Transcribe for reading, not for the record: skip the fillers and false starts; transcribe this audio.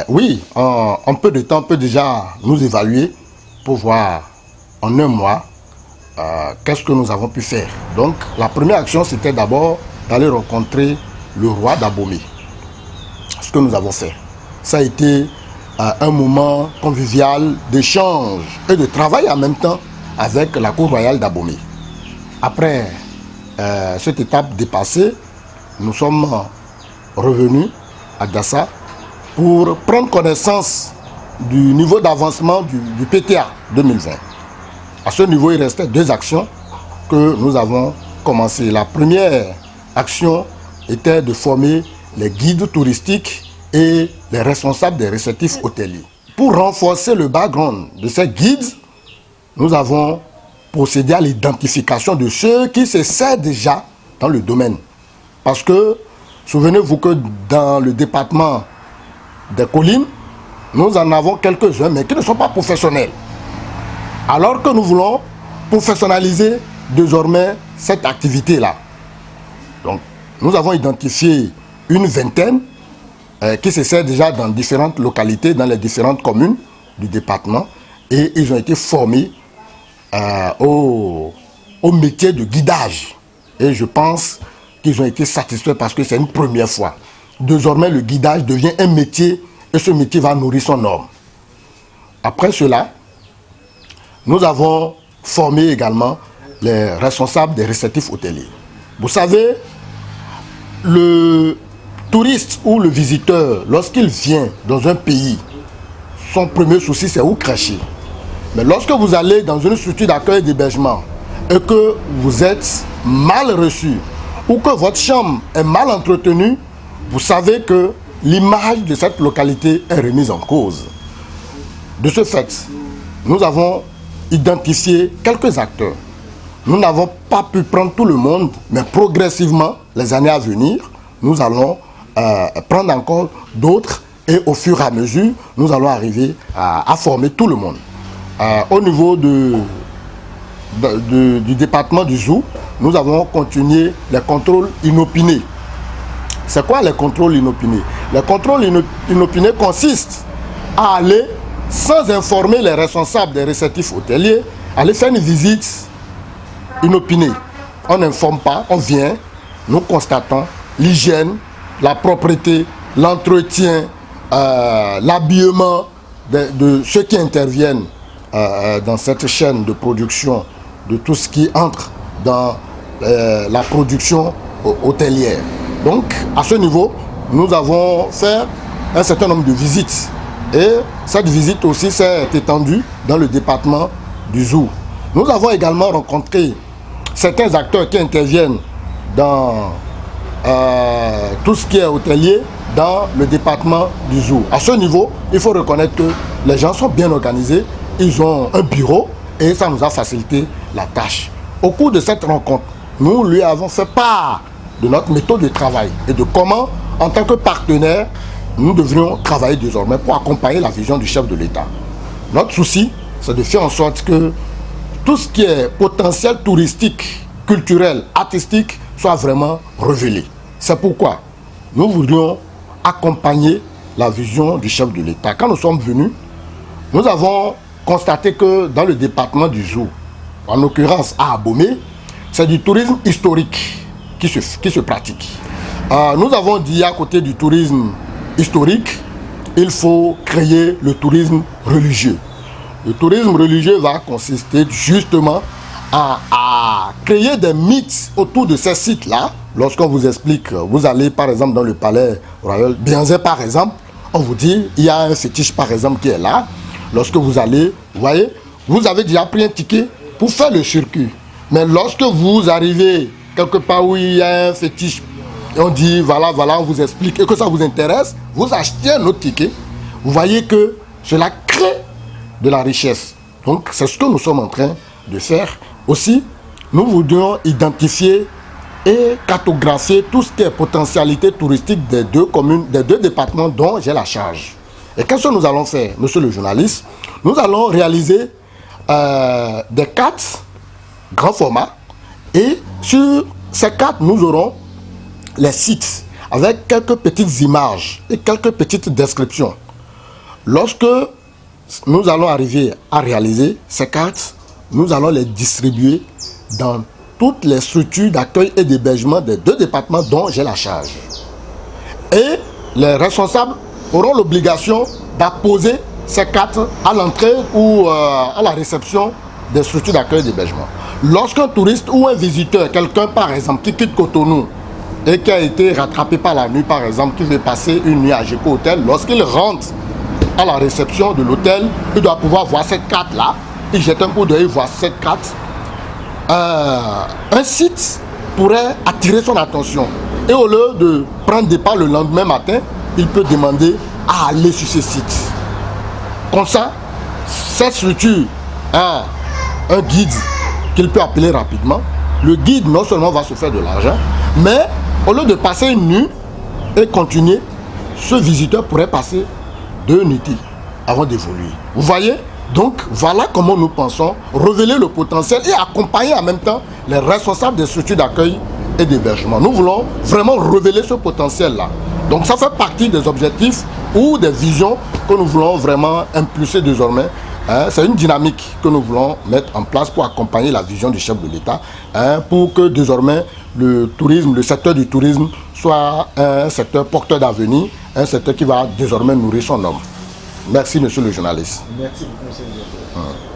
Oui, en peu de temps, on peut déjà nous évaluer pour voir en un mois qu'est-ce que nous avons pu faire. Donc, la première action, c'était d'abord d'aller rencontrer le roi d'Abomey. Ce que nous avons fait. Ça a été un moment convivial d'échange et de travail en même temps avec la cour royale d'Abomey. Après cette étape dépassée, nous sommes revenus à Dassa pour prendre connaissance du niveau d'avancement du PTA 2020. À ce niveau, il restait deux actions que nous avons commencées. La première action était de former les guides touristiques et les responsables des réceptifs hôteliers. Pour renforcer le background de ces guides, nous avons procédé à l'identification de ceux qui s'essaient déjà dans le domaine. Parce que, souvenez-vous que dans le département des collines, nous en avons quelques-uns, mais qui ne sont pas professionnels. Alors que nous voulons professionnaliser désormais cette activité-là. Donc, nous avons identifié une vingtaine qui s'essaient déjà dans différentes localités, dans les différentes communes du département, et ils ont été formés au métier de guidage. Et je pense qu'ils ont été satisfaits parce que c'est une première fois. Désormais, le guidage devient un métier et ce métier va nourrir son homme. Après cela, nous avons formé également les responsables des réceptifs hôteliers. Vous savez, le touriste ou le visiteur, lorsqu'il vient dans un pays, son premier souci c'est où cracher. Mais lorsque vous allez dans une structure d'accueil et d'hébergement et que vous êtes mal reçu ou que votre chambre est mal entretenue, vous savez que l'image de cette localité est remise en cause. De ce fait, nous avons identifié quelques acteurs. Nous n'avons pas pu prendre tout le monde, mais progressivement, les années à venir, nous allons prendre encore d'autres et au fur et à mesure, nous allons arriver à former tout le monde. Au niveau du département du Zou, nous avons continué les contrôles inopinés. C'est quoi les contrôles inopinés? Les contrôles inopinés consistent à aller, sans informer les responsables des réceptifs hôteliers, aller faire une visite inopinée. On n'informe pas, on vient, nous constatons l'hygiène, la propreté, l'entretien, l'habillement de ceux qui interviennent dans cette chaîne de production, de tout ce qui entre dans la production hôtelière. Donc, à ce niveau, nous avons fait un certain nombre de visites. Et cette visite aussi s'est étendue dans le département du Zou. Nous avons également rencontré certains acteurs qui interviennent dans tout ce qui est hôtelier dans le département du Zou. À ce niveau, il faut reconnaître que les gens sont bien organisés, ils ont un bureau et ça nous a facilité la tâche. Au cours de cette rencontre, nous lui avons fait part de notre méthode de travail et de comment, en tant que partenaire, nous devrions travailler désormais pour accompagner la vision du chef de l'État. Notre souci, c'est de faire en sorte que tout ce qui est potentiel touristique, culturel, artistique soit vraiment révélé. C'est pourquoi nous voudrions accompagner la vision du chef de l'État. Quand nous sommes venus, nous avons constaté que dans le département du Zou, en l'occurrence à Abomey, c'est du tourisme historique qui se pratique. Nous avons dit à côté du tourisme historique, il faut créer le tourisme religieux. Le tourisme religieux va consister justement à créer des mythes autour de ces sites-là. Lorsqu'on vous explique, vous allez par exemple dans le palais royal Bianzé par exemple, on vous dit, il y a un fétiche par exemple qui est là. Lorsque vous allez, vous voyez, vous avez déjà pris un ticket pour faire le circuit. Mais lorsque vous arrivez quelque part où il y a un fétiche, et on dit, voilà, on vous explique, et que ça vous intéresse, vous achetez un autre ticket, vous voyez que cela crée de la richesse. Donc, c'est ce que nous sommes en train de faire. Aussi, nous voudrions identifier et cartographier tout ce qui est potentialité touristique des deux communes, des deux départements dont j'ai la charge. Et qu'est-ce que nous allons faire, monsieur le journaliste? Nous allons réaliser des cartes grand format et sur ces cartes, nous aurons les sites avec quelques petites images et quelques petites descriptions. Lorsque nous allons arriver à réaliser ces cartes, nous allons les distribuer dans toutes les structures d'accueil et d'hébergement des 2 départements dont j'ai la charge. Et les responsables auront l'obligation d'apposer ces cartes à l'entrée ou à la réception des structures d'accueil et d'hébergement. Lorsqu'un touriste ou un visiteur, quelqu'un par exemple qui quitte Cotonou et qui a été rattrapé par la nuit par exemple, qui veut passer une nuit à Géco Hôtel, lorsqu'il rentre à la réception de l'hôtel, il doit pouvoir voir cette carte-là, il jette un coup d'œil, voir cette carte. Un site pourrait attirer son attention. Et au lieu de prendre départ le lendemain matin, il peut demander à aller sur ce site. Comme ça, cette structure a un guide qu'il peut appeler rapidement. Le guide non seulement va se faire de l'argent, mais au lieu de passer une nuit et continuer, ce visiteur pourrait passer 2 nuits avant d'évoluer. Vous voyez? Donc voilà comment nous pensons révéler le potentiel et accompagner en même temps les responsables des structures d'accueil et d'hébergement. Nous voulons vraiment révéler ce potentiel-là. Donc ça fait partie des objectifs ou des visions que nous voulons vraiment impulser désormais. C'est une dynamique que nous voulons mettre en place pour accompagner la vision du chef de l'État, pour que désormais le tourisme, le secteur du tourisme soit un secteur porteur d'avenir, un secteur qui va désormais nourrir son homme. Merci, monsieur le journaliste. Merci beaucoup, monsieur le directeur.